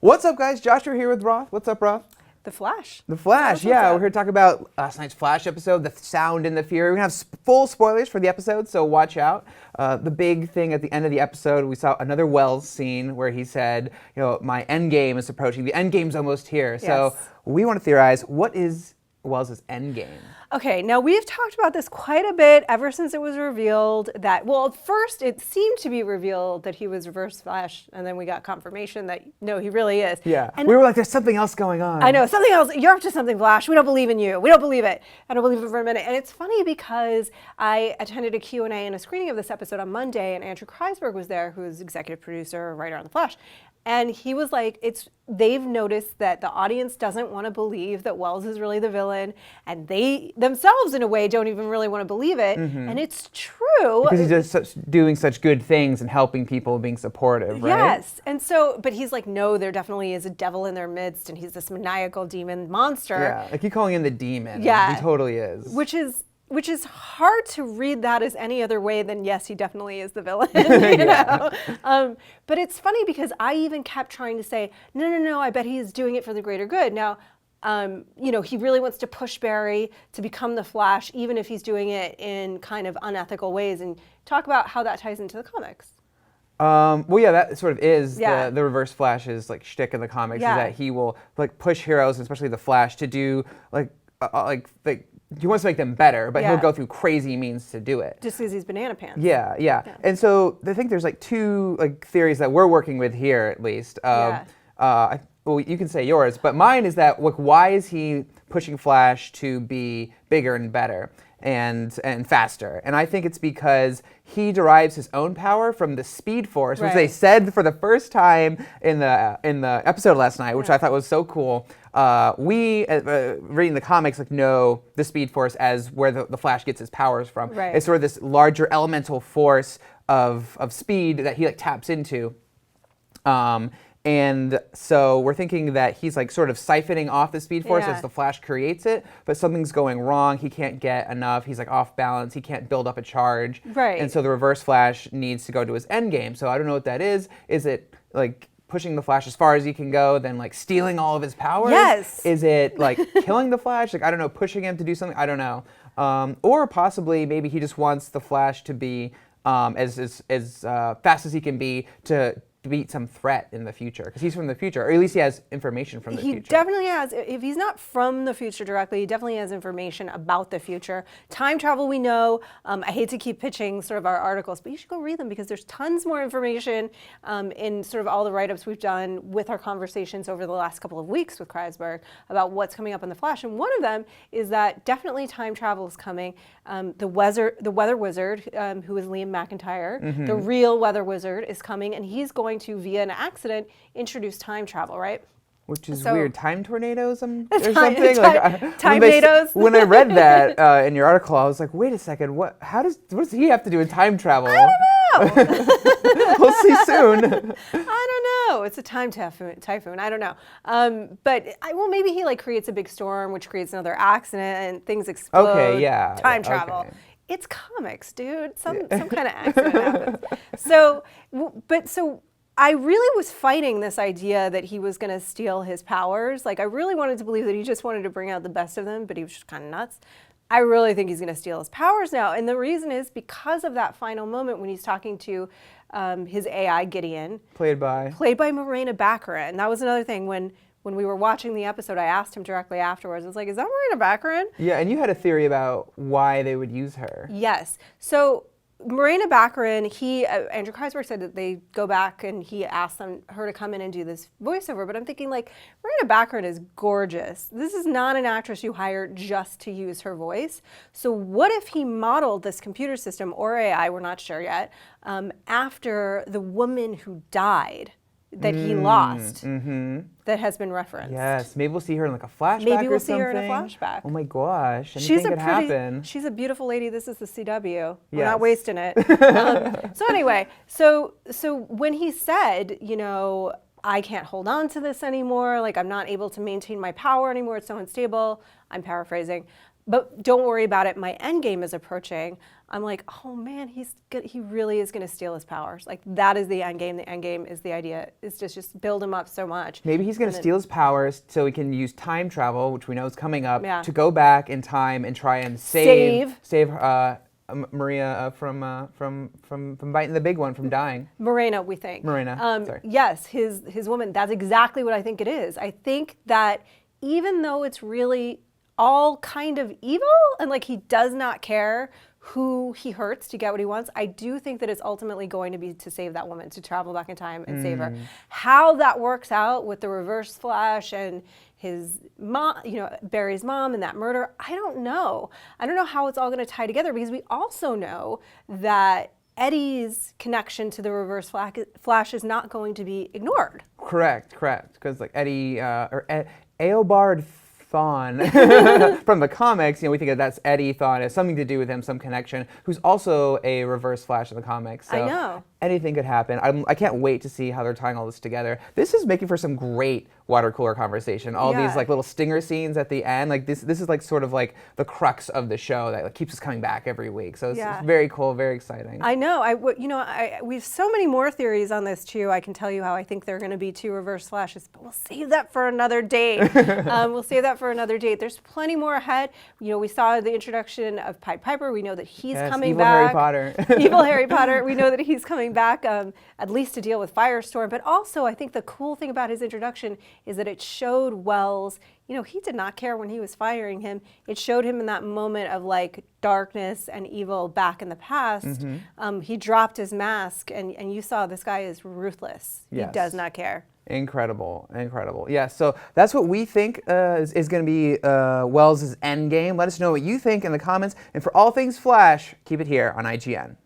What's up, guys? Joshua here with Roth. What's up, Roth? The Flash. The Flash, yeah. We're here to talk about last night's Flash episode, the sound and the fury. We're going to have full spoilers for the episode, so watch out. The big thing at the end of the episode, we saw another Wells scene where he said, my end game is approaching. The end game's almost here. Yes. So we want to theorize, what is Wells' end game? Okay, now we've talked about this quite a bit ever since it was revealed that, well, first it seemed to be revealed that he was Reverse Flash, and then we got confirmation that, no, he really is. Yeah, and we were like, there's something else going on. I know, something else. You're up to something, Flash. We don't believe in you. We don't believe it. I don't believe it for a minute. And it's funny because I attended a Q&A and a screening of this episode on Monday, and Andrew Kreisberg was there, who's executive producer, writer on The Flash. And he was like, they've noticed that the audience doesn't want to believe that Wells is really the villain, and they themselves, in a way, don't even really want to believe it. Mm-hmm. And it's true. Because he's doing such good things and helping people, being supportive, right? Yes. And so, but he's like, no, there definitely is a devil in their midst, and he's this maniacal demon monster. Yeah, like you're calling him the demon. Yeah. He totally is. Which is hard to read that as any other way than, yes, he definitely is the villain, know? But it's funny because I even kept trying to say, no, I bet he's doing it for the greater good. Now, he really wants to push Barry to become the Flash, even if he's doing it in kind of unethical ways, and talk about how that ties into the comics. Well, yeah, that sort of is Yeah. the Reverse Flash's like shtick in the comics, Yeah. is that he will like push heroes, especially the Flash, to do like he wants to make them better, but Yeah. he'll go through crazy means to do it. Just because he's banana pants. Yeah. And so I think there's like two like theories that we're working with here, at least. Well, you can say yours, but mine is that why is he pushing Flash to be bigger and better and faster? And I think it's because he derives his own power from the Speed Force, which they said for the first time in the episode last night, which I thought was so cool. We reading the comics know the Speed Force as where the Flash gets his powers from. Right. It's sort of this larger elemental force of speed that he taps into. And so we're thinking that he's sort of siphoning off the Speed Force as the Flash creates it, but something's going wrong. He can't get enough. He's off balance. He can't build up a charge. Right. And so the Reverse Flash needs to go to his end game. So I don't know what that is. Is it pushing the Flash as far as he can go, then stealing all of his powers? Yes. Is it killing the Flash? I don't know, pushing him to do something? I don't know. Or possibly maybe he just wants the Flash to be as fast as he can be to beat some threat in the future, because he's from the future, or at least he has information from the future. He definitely has. If he's not from the future directly, he definitely has information about the future. Time travel, we know. I hate to keep pitching sort of our articles, but you should go read them because there's tons more information in sort of all the write-ups we've done with our conversations over the last couple of weeks with Kreisberg about what's coming up in The Flash. And one of them is that definitely time travel is coming. The weather wizard, who is Liam McIntyre, the real weather wizard, is coming, and he's going to, via an accident, introduce time travel, right? Which is weird. Time tornadoes or something? Time-nadoes? When I read that in your article, I was like, wait a second, what does he have to do with time travel? I don't know. We'll see soon. I don't know. It's a time typhoon. I don't know. But maybe he creates a big storm, which creates another accident, and things explode. Okay, yeah. Time travel. Okay. It's comics, dude. Some kind of accident happens. So I really was fighting this idea that he was going to steal his powers. I really wanted to believe that he just wanted to bring out the best of them, but he was just kind of nuts. I really think he's going to steal his powers now. And the reason is because of that final moment when he's talking to his AI, Gideon. Played by Morena Baccarin. And that was another thing. When we were watching the episode, I asked him directly afterwards. I was like, is that Morena Baccarin? Yeah, and you had a theory about why they would use her. Yes. So Morena Baccarin, Andrew Kreisberg said that they go back and he asked her to come in and do this voiceover. But I'm thinking Morena Baccarin is gorgeous. This is not an actress you hire just to use her voice. So what if he modeled this computer system or AI, we're not sure yet, after the woman who died that he lost, that has been referenced. Yes, maybe we'll see her in a flashback. Maybe we'll or see something. her in a flashback. Oh my gosh, anything could happen. She's a beautiful lady. This is the CW. We're Yes. not wasting it. So anyway, so when he said, I can't hold on to this anymore, I'm not able to maintain my power anymore, it's so unstable, I'm paraphrasing. But don't worry about it. My end game is approaching. I'm like, oh man, he really is going to steal his powers. Like that is the end game. The end game is the idea. Is just build him up so much. Maybe he's going to steal his powers so he can use time travel, which we know is coming up, Yeah. to go back in time and try and save Maria from biting the big one, from dying. Morena, we think. Morena, sorry. Yes, his woman. That's exactly what I think it is. I think that even though it's really all kind of evil and like he does not care who he hurts to get what he wants, I do think that it's ultimately going to be to save that woman, to travel back in time and save her. How that works out with the Reverse Flash and his mom, Barry's mom and that murder, I don't know. I don't know how it's all going to tie together, because we also know that Eddie's connection to the Reverse Flash is not going to be ignored. Correct. Because like Eddie Eobard Thawne from the comics, we think that's Eddie Thawne, has something to do with him, some connection, who's also a Reverse Flash in the comics. So I know. Anything could happen. I can't wait to see how they're tying all this together. This is making for some great water cooler conversation. All these like little stinger scenes at the end. Like this is like sort of like the crux of the show that like, keeps us coming back every week. So it's very cool, very exciting. I know. We have so many more theories on this too. I can tell you how I think there are going to be 2 Reverse Flashes, but we'll save that for another date. We'll save that for another date. There's plenty more ahead. We saw the introduction of Pied Piper. We know that he's coming evil back. Harry Potter. Evil Harry Potter. We know that he's coming back, at least to deal with Firestorm. But also, I think the cool thing about his introduction is that it showed Wells, he did not care when he was firing him. It showed him in that moment of like darkness and evil back in the past. He dropped his mask, and you saw this guy is ruthless. Yes. He does not care. Incredible. Yeah, so that's what we think is going to be Wells' end game. Let us know what you think in the comments. And for all things Flash, keep it here on IGN.